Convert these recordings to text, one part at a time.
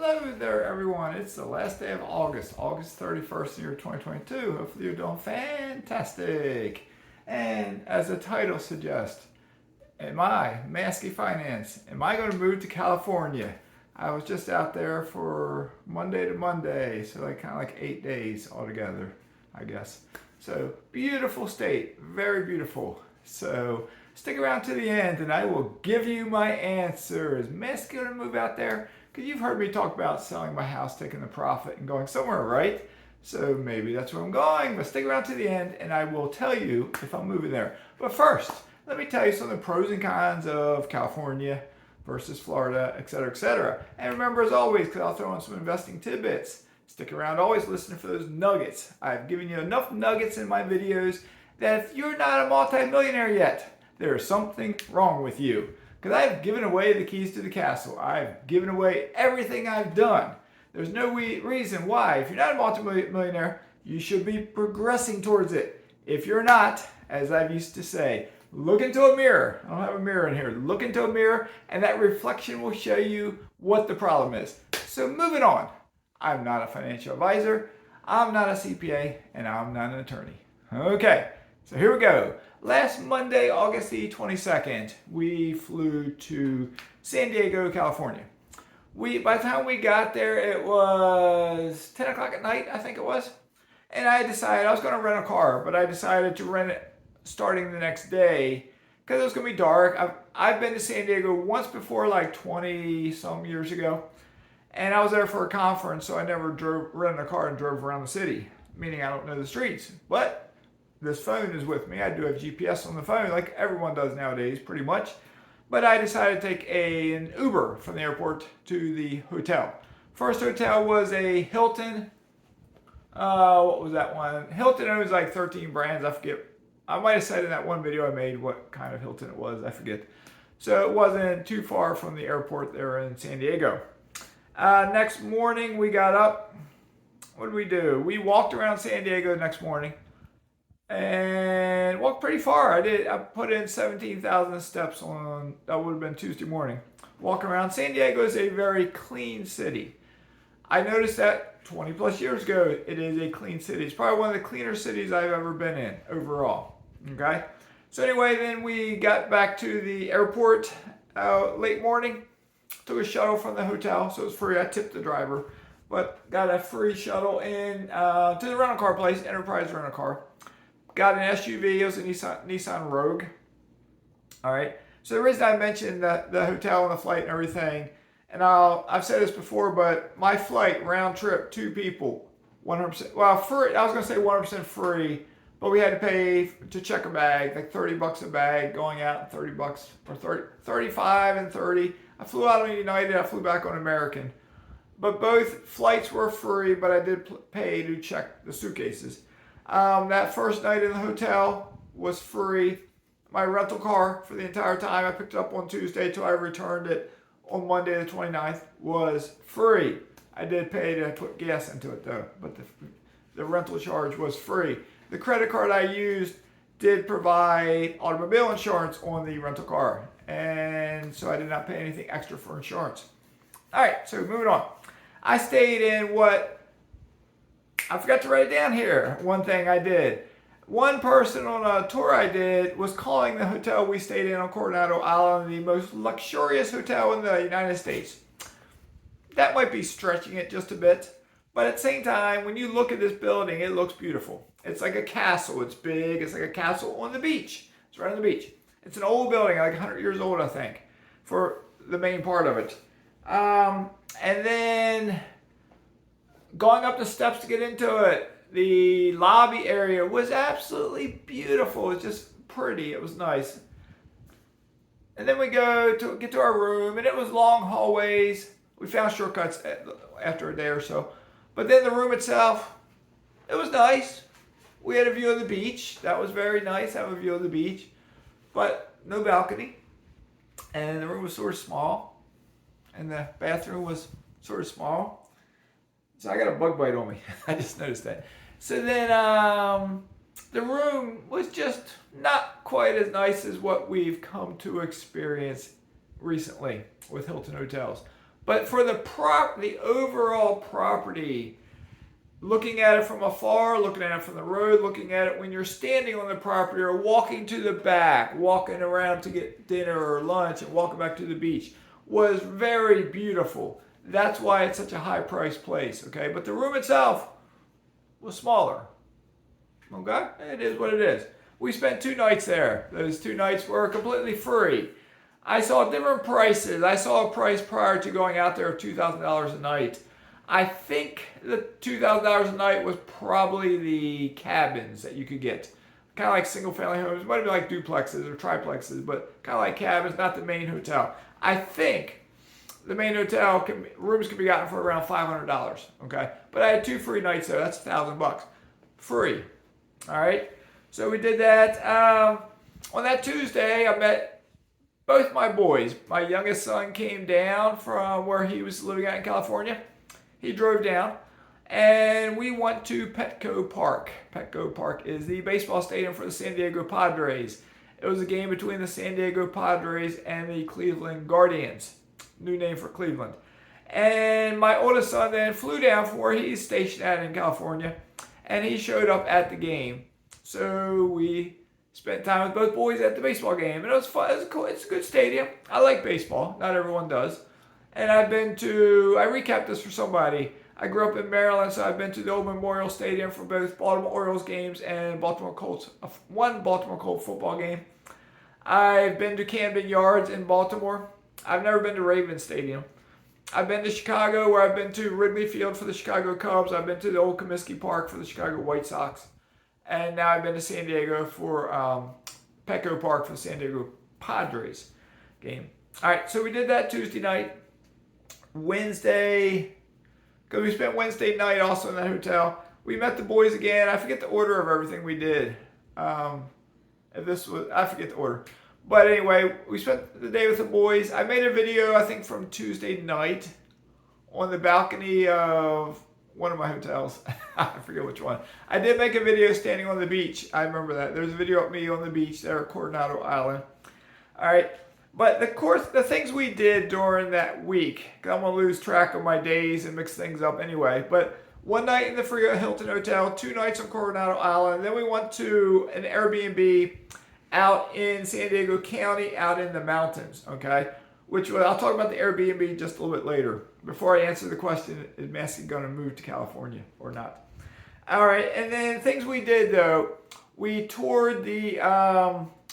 Hello there, everyone. It's the last day of August, August 31st, year 2022. Hopefully you're doing fantastic. And as the title suggests, am I, Mazske Finance, am I going to move to California? I was just out there for Monday to Monday, so like kind of like 8 days altogether, I guess. So beautiful state, very beautiful. So stick around to the end and I will give you my answer. Is Mazske going to move out there? Because you've heard me talk about selling my house, taking the profit and going somewhere, right? So maybe that's where I'm going, but stick around to the end and I will tell you if I'm moving there. But first, let me tell you some of the pros and cons of California versus Florida, etc., etc. And remember, as always, because I'll throw in some investing tidbits, stick around, always listen for those nuggets. I've given you enough nuggets in my videos that if you're not a multi-millionaire yet, there is something wrong with you. Because I've given away the keys to the castle. I've given away everything I've done. There's no reason why, if you're not a multi-millionaire, you should be progressing towards it. If you're not, as I've used to say, look into a mirror. I don't have a mirror in here. Look into a mirror and that reflection will show you what the problem is. So moving on. I'm not a financial advisor. I'm not a CPA and I'm not an attorney. Okay, so here we go. Last Monday, August the 22nd, we flew to San Diego, California. By the time we got there, it was 10 o'clock at night, I think it was. And I decided I was going to rent a car, but I decided to rent it starting the next day because it was going to be dark. I've been to San Diego once before, like 20 some years ago. And I was there for a conference, so I never rented a car and drove around the city, meaning I don't know the streets. But this phone is with me. I do have GPS on the phone like everyone does nowadays, pretty much. But I decided to take an Uber from the airport to the hotel. First hotel was a Hilton. What was that one? Hilton owns like 13 brands. I forget. I might have said in that one video I made what kind of Hilton it was. I forget. So it wasn't too far from the airport there in San Diego. Next morning we got up. What did we do? We walked around San Diego next morning. And walked pretty far. I put in 17,000 steps on, that would have been Tuesday morning. Walking around. San Diego is a very clean city. I noticed that 20 plus years ago, it is a clean city. It's probably one of the cleaner cities I've ever been in overall. Okay. So anyway, then we got back to the airport late morning. Took a shuttle from the hotel, so it was free. I tipped the driver, but got a free shuttle in to the rental car place, Enterprise Rental Car. Got an SUV, it was a Nissan Rogue. All right. So the reason I mentioned the hotel and the flight and everything, and I've said this before, but my flight round trip, 2 people, 100%. Well, free. I was going to say 100% free, but we had to pay to check a bag, like $30 a bag going out, and $30 or 35 and 30. I flew out on United. I flew back on American, but both flights were free. But I did pay to check the suitcases. That first night in the hotel was free. My rental car for the entire time, I picked it up on Tuesday till I returned it on Monday the 29th, was free. I did pay to put gas into it though, but the rental charge was free. The credit card I used did provide automobile insurance on the rental car, and so I did not pay anything extra for insurance. All right, so moving on. I stayed in I forgot to write it down here. One thing I did. One person on a tour I did was calling the hotel we stayed in on Coronado Island the most luxurious hotel in the United States. That might be stretching it just a bit, but at the same time, when you look at this building, it looks beautiful. It's like a castle. It's big. It's like a castle on the beach. It's right on the beach. It's an old building, like 100 years old, I think, for the main part of it. And then going up the steps to get into it, the lobby area was absolutely beautiful. It was just pretty. It was nice. And then we go to get to our room, and it was long hallways. We found shortcuts after a day or so. But then the room itself, it was nice. We had a view of the beach. That was very nice, have a view of the beach. But no balcony. And the room was sort of small. And the bathroom was sort of small. So I got a bug bite on me. I just noticed that. So then the room was just not quite as nice as what we've come to experience recently with Hilton hotels. But for the overall property, looking at it from afar, looking at it from the road, looking at it when you're standing on the property or walking to the back, walking around to get dinner or lunch and walking back to the beach, was very beautiful. That's why it's such a high priced place, okay? But the room itself was smaller, okay? It is what it is. We spent 2 nights there. Those 2 nights were completely free. I saw different prices. I saw a price prior to going out there of $2,000 a night. I think the $2,000 a night was probably the cabins that you could get. Kind of like single family homes. It might be like duplexes or triplexes, but kind of like cabins, not the main hotel. I think the main hotel rooms can be gotten for around $500, okay? But I had 2 free nights there. That's $1,000. Free. All right? So we did that. On that Tuesday, I met both my boys. My youngest son came down from where he was living out in California. He drove down, and we went to Petco Park. Petco Park is the baseball stadium for the San Diego Padres. It was a game between the San Diego Padres and the Cleveland Guardians. New name for Cleveland. And my oldest son then flew down from where he's stationed at in California, and he showed up at the game. So we spent time with both boys at the baseball game, and it was fun. It was cool. It's a good stadium. I like baseball. Not everyone does. And I recapped this for somebody. I grew up in Maryland, so I've been to the old Memorial Stadium for both Baltimore Orioles games and one Baltimore Colts football game. I've been to Camden Yards in Baltimore. I've never been to Ravens Stadium. I've been to Chicago, where I've been to Wrigley Field for the Chicago Cubs. I've been to the old Comiskey Park for the Chicago White Sox. And now I've been to San Diego for Petco Park for the San Diego Padres game. All right, so we did that Tuesday night. Wednesday, because we spent Wednesday night also in that hotel. We met the boys again. I forget the order of everything we did. I forget the order. But anyway, we spent the day with the boys. I made a video, I think, from Tuesday night on the balcony of one of my hotels. I forget which one. I did make a video standing on the beach. I remember that. There's a video of me on the beach there at Coronado Island. All right. But the things we did during that week, because I'm going to lose track of my days and mix things up anyway. But one night in the Frio Hilton Hotel, 2 nights on Coronado Island. Then we went to an Airbnb out in San Diego County, out in the mountains, okay? I'll talk about the Airbnb just a little bit later. Before I answer the question, is Mazske going to move to California or not? All right, and then things we did, though. We toured the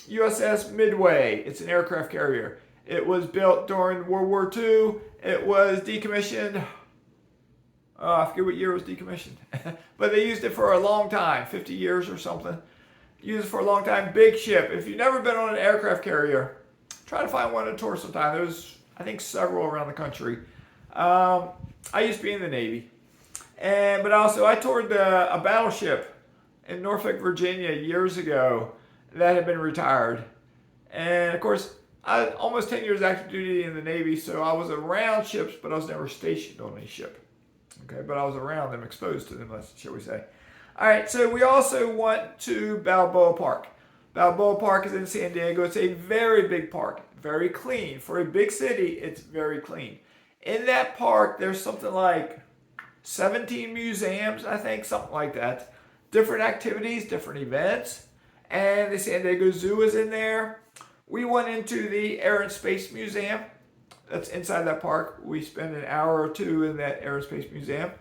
USS Midway. It's an aircraft carrier. It was built during World War II. It was decommissioned. I forget what year it was decommissioned. But they used it for a long time, 50 years or something. Used it for a long time. Big ship. If you've never been on an aircraft carrier, try to find one to tour sometime. There's, I think, several around the country. I used to be in the Navy. But also, I toured a battleship in Norfolk, Virginia years ago that had been retired. And of course, I had almost 10 years active duty in the Navy, so I was around ships, but I was never stationed on a ship. Okay, but I was around them, exposed to them, shall we say. All right, so we also went to Balboa Park. Balboa Park is in San Diego. It's a very big park, very clean. For a big city, it's very clean. In that park, there's something like 17 museums, I think, something like that. Different activities, different events. And the San Diego Zoo is in there. We went into the Air and Space Museum. That's inside that park. We spent an hour or 2 in that Air and Space Museum.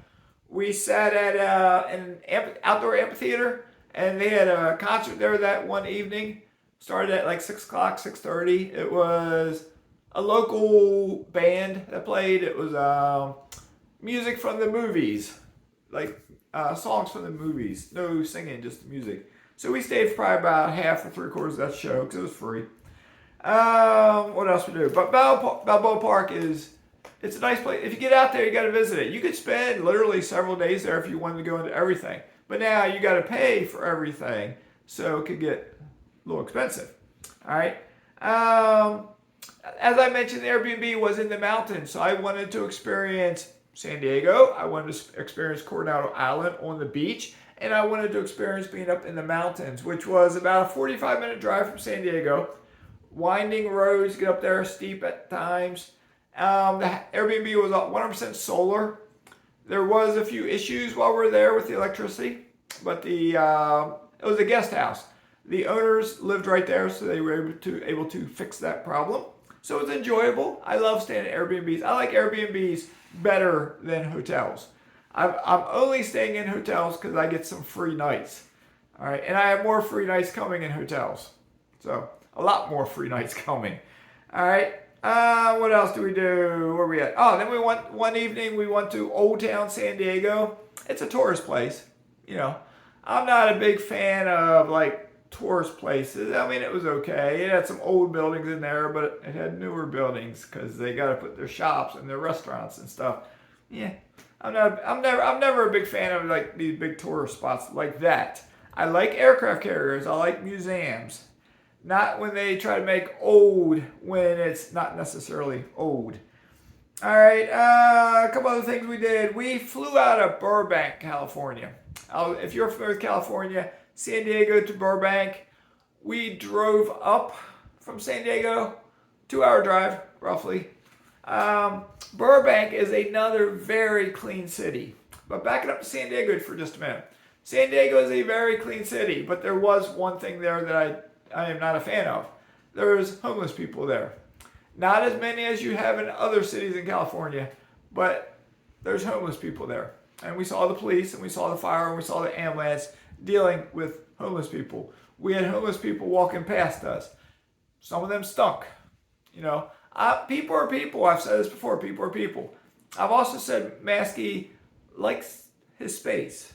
We sat at an outdoor amphitheater, and they had a concert there that one evening. Started at like 6 o'clock, 6:30. It was a local band that played. It was music from the movies, like songs from the movies. No singing, just music. So we stayed for probably about half or 3/4 of that show because it was free. What else we do? But Balboa Park it's a nice place. If you get out there, you got to visit it. You could spend literally several days there if you wanted to go into everything. But now you got to pay for everything, so it could get a little expensive. All right. As I mentioned, the Airbnb was in the mountains, so I wanted to experience San Diego. I wanted to experience Coronado Island on the beach, and I wanted to experience being up in the mountains, which was about a 45-minute drive from San Diego. Winding roads, get up there, steep at times. The Airbnb was 100% solar. There was a few issues while we were there with the electricity, but it was a guest house. The owners lived right there, so they were able to fix that problem. So it was enjoyable. I love staying at Airbnbs. I like Airbnbs better than hotels. I'm only staying in hotels because I get some free nights. All right, and I have more free nights coming in hotels. So a lot more free nights coming. All right. What else do we do? Where are we at? Oh, then one evening we went to Old Town San Diego. It's a tourist place. You know, I'm not a big fan of like tourist places. I mean, it was okay. It had some old buildings in there, but it had newer buildings because they got to put their shops and their restaurants and stuff. Yeah, I'm never a big fan of like these big tourist spots like that. I like aircraft carriers. I like museums. Not when they try to make old when it's not necessarily old. All right, a couple other things we did. We flew out of Burbank, California. If you're familiar with California, San Diego to Burbank, we drove up from San Diego, 2-hour drive, roughly. Burbank is another very clean city. But backing up to San Diego for just a minute. San Diego is a very clean city, but there was one thing there that I am not a fan of. There's homeless people there. Not as many as you have in other cities in California, but there's homeless people there. And we saw the police, and we saw the fire, and we saw the ambulance dealing with homeless people. We had homeless people walking past us. Some of them stunk. You know, people are people. I've said this before. People are people. I've also said Mazske likes his space.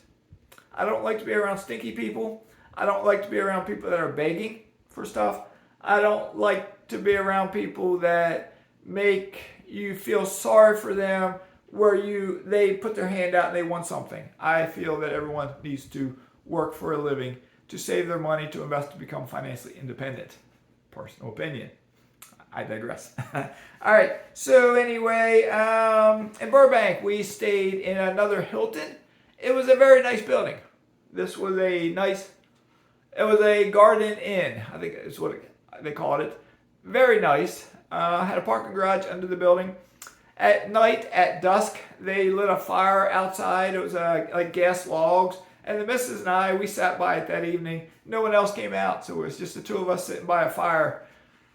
I don't like to be around stinky people. I don't like to be around people that are begging for stuff. I don't like to be around people that make you feel sorry for them, where they put their hand out and they want something. I feel that everyone needs to work for a living, to save their money, to invest, to become financially independent. Personal opinion. I digress. All right. So anyway, in Burbank, we stayed in another Hilton. It was a very nice building. This was it was a garden inn, I think is what they called it. Very nice. Had a parking garage under the building. At night, at dusk, they lit a fire outside. It was like gas logs. And the missus and I, we sat by it that evening. No one else came out, so it was just the two of us sitting by a fire,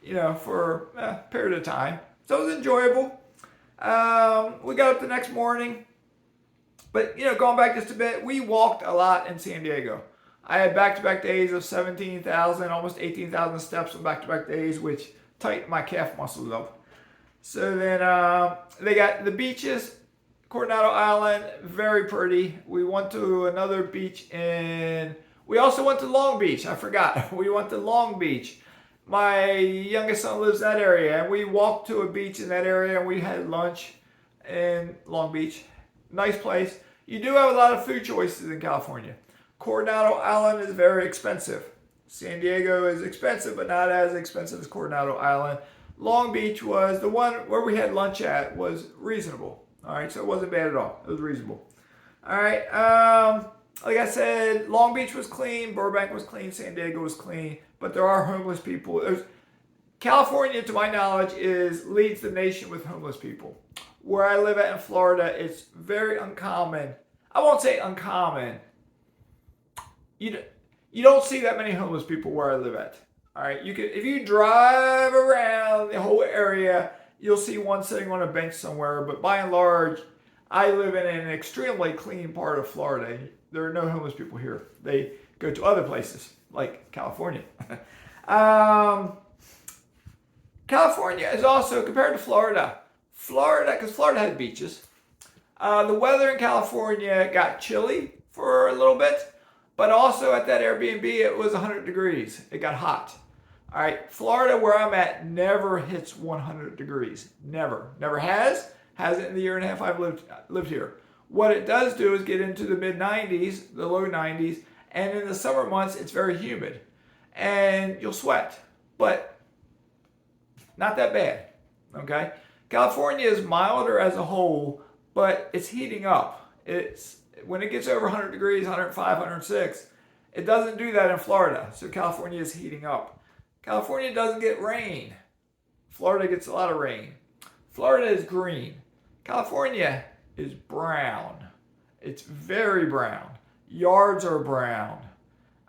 you know, for a period of time. So it was enjoyable. We got up the next morning. But, you know, going back just a bit, we walked a lot in San Diego. I had back-to-back days of 17,000, almost 18,000 steps on back-to-back days, which tightened my calf muscles up. So then they got the beaches, Coronado Island, very pretty. We went to another beach we also went to Long Beach. I forgot. We went to Long Beach. My youngest son lives in that area, and we walked to a beach in that area, and we had lunch in Long Beach. Nice place. You do have a lot of food choices in California. Coronado Island is very expensive. San Diego is expensive, but not as expensive as Coronado Island. Long Beach was the one where we had lunch at, was reasonable. All right, so it wasn't bad at all. It was reasonable. All right, like I said, Long Beach was clean, Burbank was clean, San Diego was clean, but there are homeless people. California, to my knowledge, leads the nation with homeless people. Where I live at in Florida, it's very uncommon. I won't say uncommon. You don't see that many homeless people where I live at. All right, if you drive around the whole area, you'll see one sitting on a bench somewhere. But by and large, I live in an extremely clean part of Florida. There are no homeless people here. They go to other places like California. California is also, compared to Florida, because Florida had beaches. The weather in California got chilly for a little bit, but also at that Airbnb, it was 100 degrees. It got hot. All right, Florida, where I'm at, never hits 100 degrees. Never. Never has. Hasn't in the year and a half I've lived here. What it does do is get into the mid-90s, the low 90s, and in the summer months, it's very humid. And you'll sweat, but not that bad, okay? California is milder as a whole, but it's heating up. When it gets over 100 degrees, 105, 106, it doesn't do that in Florida. So California is heating up. California doesn't get rain. Florida gets a lot of rain. Florida is green. California is brown. It's very brown. Yards are brown.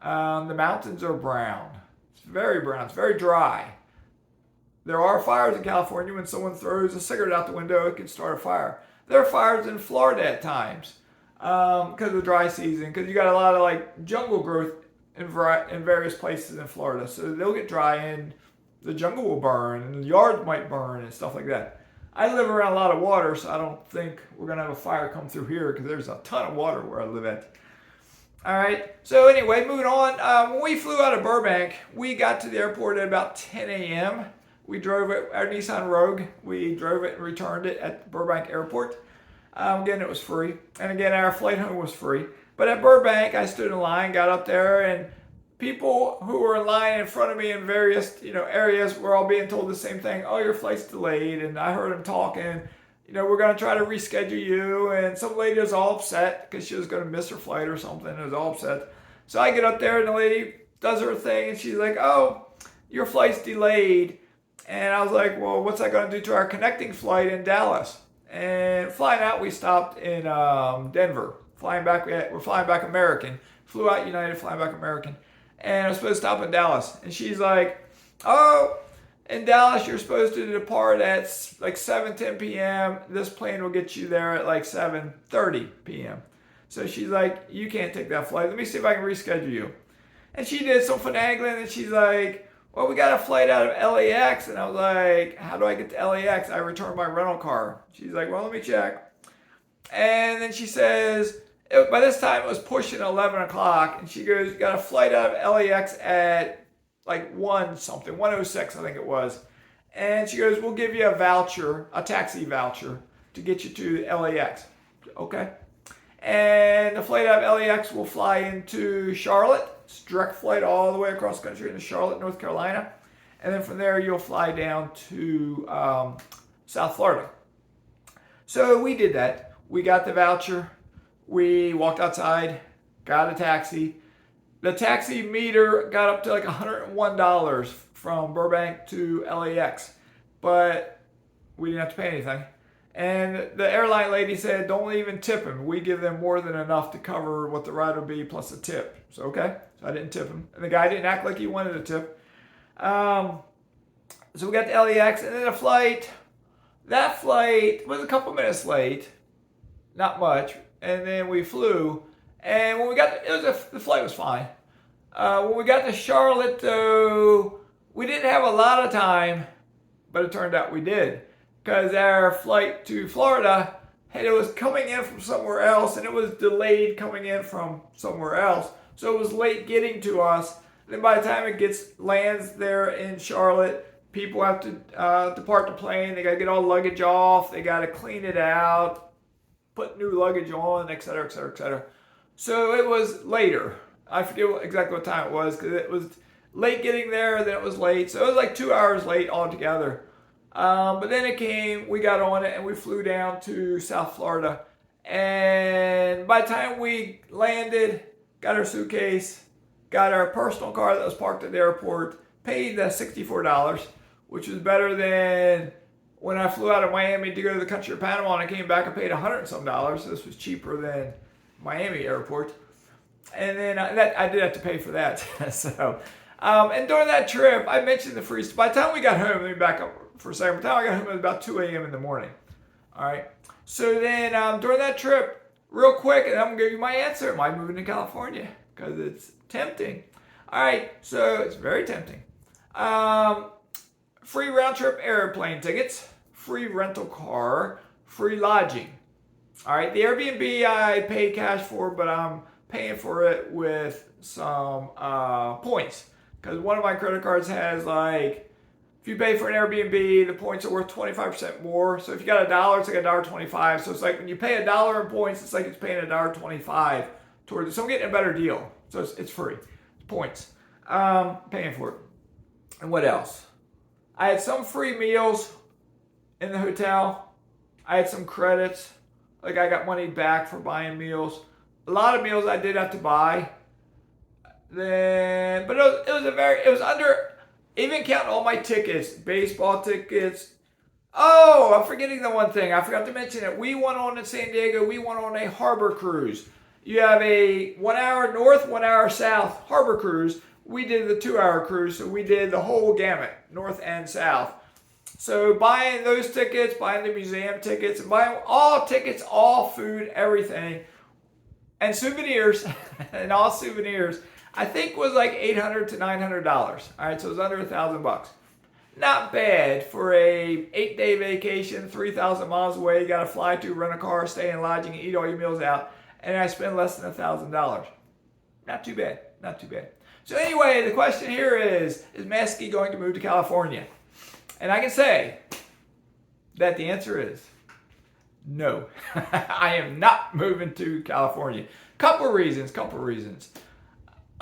The mountains are brown. It's very brown. It's very dry. There are fires in California. When someone throws a cigarette out the window, it can start a fire. There are fires in Florida at times because of the dry season, because you got a lot of like jungle growth in various places in Florida. So they'll get dry and the jungle will burn and the yards might burn and stuff like that. I live around a lot of water, so I don't think we're going to have a fire come through here because there's a ton of water where I live at. All right, so anyway, moving on. When we flew out of Burbank, we got to the airport at about 10 a.m. We drove it, our Nissan Rogue. We drove it and returned it at Burbank Airport. Again, it was free. And again, our flight home was free. But at Burbank, I stood in line, got up there, and people who were in line in front of me in various areas were all being told the same thing. Oh, your flight's delayed. And I heard them talking. We're going to try to reschedule you. And some lady was all upset because she was going to miss her flight or something. And was all upset. So I get up there and the lady does her thing. And she's like, oh, your flight's delayed. And I was like, well, what's that going to do to our connecting flight in Dallas? And flying out, we stopped in Denver. Flying back, we're flying back American. Flew out United, flying back American. And I was supposed to stop in Dallas. And she's like, oh, in Dallas, you're supposed to depart at like 7:10 p.m. This plane will get you there at like 7:30 p.m. So she's like, you can't take that flight. Let me see if I can reschedule you. And she did some finagling, and she's like, well, we got a flight out of LAX. And I was like, how do I get to LAX? I returned my rental car. She's like, well, let me check. And then she says, by this time it was pushing 11 o'clock. And she goes, you got a flight out of LAX at like 1:06, I think it was. And she goes, we'll give you a voucher, a taxi voucher to get you to LAX. Okay. And the flight out of LAX will fly into Charlotte. It's a direct flight all the way across the country into Charlotte, North Carolina. And then from there, you'll fly down to South Florida. So we did that. We got the voucher. We walked outside, got a taxi. The taxi meter got up to like $101 from Burbank to LAX. But we didn't have to pay anything. And the airline lady said, don't even tip him. We give them more than enough to cover what the ride would be plus a tip. So, okay. So I didn't tip him. And the guy didn't act like he wanted a tip. So we got to LAX. And then that flight was a couple minutes late. Not much. And then we flew. And when we got the flight was fine. When we got to Charlotte, though, we didn't have a lot of time. But it turned out we did. Because our flight to Florida, it was coming in from somewhere else, and it was delayed coming in from somewhere else. So it was late getting to us. And then by the time it lands there in Charlotte, people have to depart the plane. They got to get all luggage off. They got to clean it out, put new luggage on, et cetera, et cetera, et cetera. So it was later. I forget exactly what time it was because it was late getting there, then it was late. So it was like 2 hours late altogether. But then it came, we got on it, and we flew down to South Florida. And by the time we landed, got our suitcase, got our personal car that was parked at the airport, paid the $64, which was better than when I flew out of Miami to go to the country of Panama and I came back, I paid $100 and some. So this was cheaper than Miami airport. And then I did have to pay for that. So, and during that trip, I mentioned the free. By the time we got home, let me back up for a second. By the time I got home, it was about 2 a.m. in the morning. All right. So then during that trip, real quick, and I'm going to give you my answer. Am I moving to California? Because it's tempting. All right. So it's very tempting. Free round trip airplane tickets, free rental car, free lodging. All right. The Airbnb I pay cash for, but I'm paying for it with some points. Because one of my credit cards has like, if you pay for an Airbnb, the points are worth 25% more. So if you got $1, it's like $1.25. So it's like when you pay $1 in points, it's like it's paying $1.25 towards it. So I'm getting a better deal. So it's free. It's points. Paying for it. And what else? I had some free meals in the hotel. I had some credits. Like I got money back for buying meals. A lot of meals I did have to buy. Then, but it was under, even counting all my tickets, baseball tickets, Oh, I'm forgetting the one thing. I forgot to mention it. We went on in San Diego. We went on a harbor cruise. You have a 1 hour north, 1 hour south harbor cruise. We did the 2 hour cruise, so we did the whole gamut, north and south. So buying those tickets, buying the museum tickets, and buying all tickets, all food, everything, and souvenirs, and all souvenirs, I think was like $800 to $900. All right, so it was under $1,000. Not bad for a 8-day vacation, 3,000 miles away. You got to fly to, rent a car, stay in lodging, eat all your meals out, and I spent less than $1,000. Not too bad, not too bad. So anyway, the question here is Mazske going to move to California? And I can say that the answer is no. I am not moving to California. Couple reasons.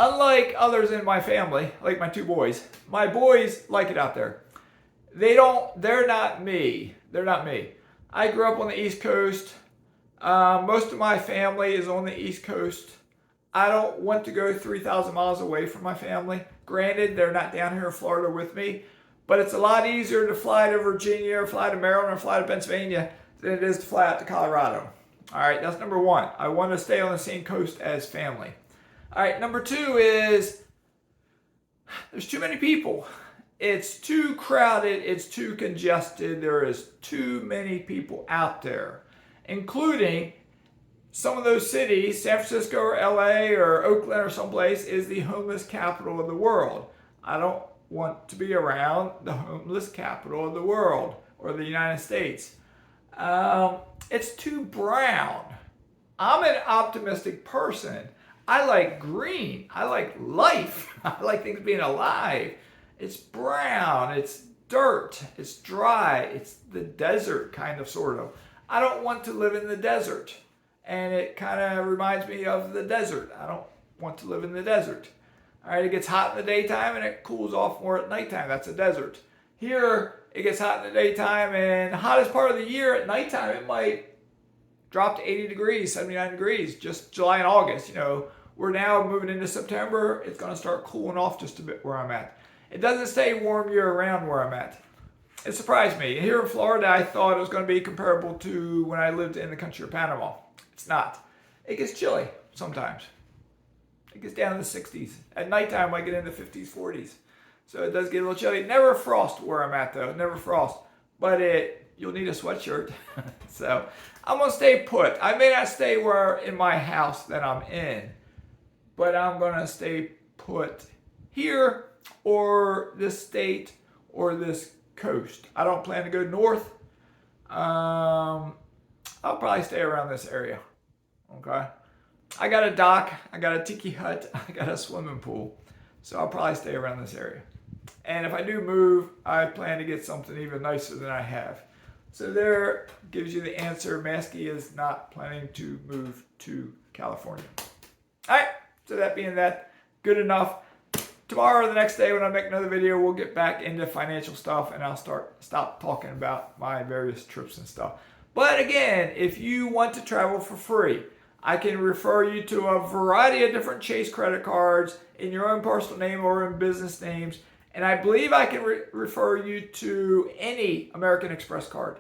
Unlike others in my family, like my 2 boys, my boys like it out there. They're not me. I grew up on the East Coast. Most of my family is on the East Coast. I don't want to go 3,000 miles away from my family. Granted, they're not down here in Florida with me, but it's a lot easier to fly to Virginia or fly to Maryland or fly to Pennsylvania than it is to fly out to Colorado. All right, that's number 1. I want to stay on the same coast as family. All right, number 2 is there's too many people. It's too crowded. It's too congested. There is too many people out there, including some of those cities, San Francisco or LA or Oakland or someplace, is the homeless capital of the world. I don't want to be around the homeless capital of the world or the United States. It's too brown. I'm an optimistic person. I like green. I like life. I like things being alive. It's brown. It's dirt. It's dry. It's the desert kind of, sort of. I don't want to live in the desert. And it kind of reminds me of the desert. I don't want to live in the desert. All right, it gets hot in the daytime and it cools off more at nighttime. That's a desert. Here, it gets hot in the daytime, and the hottest part of the year at nighttime, it might drop to 80 degrees, 79 degrees, just July and August. You know, we're now moving into September. It's going to start cooling off just a bit where I'm at. It doesn't stay warm year-round where I'm at. It surprised me. Here in Florida, I thought it was going to be comparable to when I lived in the country of Panama. It's not. It gets chilly sometimes. It gets down to the 60s. At nighttime, I get into 50s, 40s. So it does get a little chilly. Never frost where I'm at, though. Never frost. But you'll need a sweatshirt. So I'm going to stay put. I may not stay in my house that I'm in, but I'm going to stay put here or this state or this coast. I don't plan to go north. I'll probably stay around this area. Okay? I got a dock, I got a tiki hut, I got a swimming pool. So I'll probably stay around this area. And if I do move, I plan to get something even nicer than I have. So there gives you the answer. Mazske is not planning to move to California. All right, so that being that, good enough. Tomorrow or the next day when I make another video, we'll get back into financial stuff and I'll stop talking about my various trips and stuff. But again, if you want to travel for free, I can refer you to a variety of different Chase credit cards in your own personal name or in business names. And I believe I can refer you to any American Express card.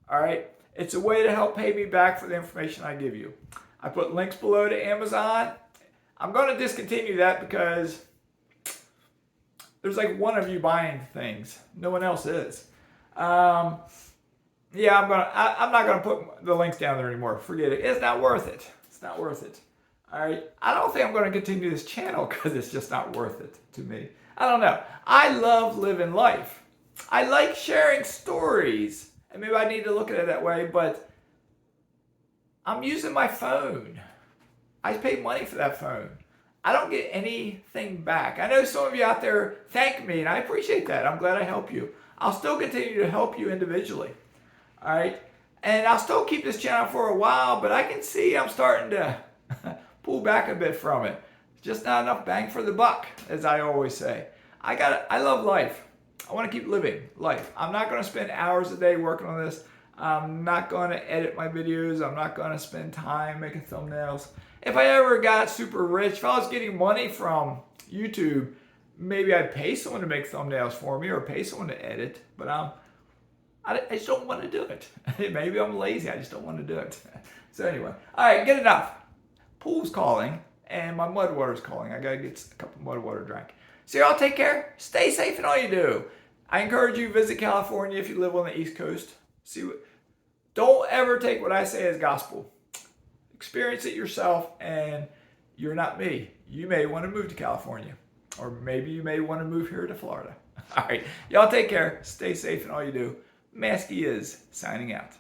All right? It's a way to help pay me back for the information I give you. I put links below to Amazon. I'm going to discontinue that because there's like one of you buying things. No one else is. Yeah, I'm not gonna put the links down there anymore. Forget it. It's not worth it. It's not worth it. All right. I don't think I'm gonna continue this channel because it's just not worth it to me. I don't know. I love living life. I like sharing stories, and maybe I need to look at it that way. But I'm using my phone. I pay money for that phone. I don't get anything back. I know some of you out there thank me, and I appreciate that. I'm glad I help you. I'll still continue to help you individually. All right, and I'll still keep this channel for a while, but I can see I'm starting to pull back a bit from it. Just not enough bang for the buck, as I always say. I love life. I want to keep living life. I'm not going to spend hours a day working on this. I'm not going to edit my videos. I'm not going to spend time making thumbnails. If I ever got super rich, if I was getting money from YouTube, maybe I'd pay someone to make thumbnails for me or pay someone to edit, but I I just don't want to do it. Maybe I'm lazy. I just don't want to do it. So anyway, all right, good enough. Pool's calling and my mud water's calling. I got to get a cup of mud water drink. So y'all take care. Stay safe in all you do. I encourage you to visit California if you live on the East Coast. Don't ever take what I say as gospel. Experience it yourself, and you're not me. You may want to move to California, or maybe you may want to move here to Florida. All right, y'all take care. Stay safe in all you do. Mazske is signing out.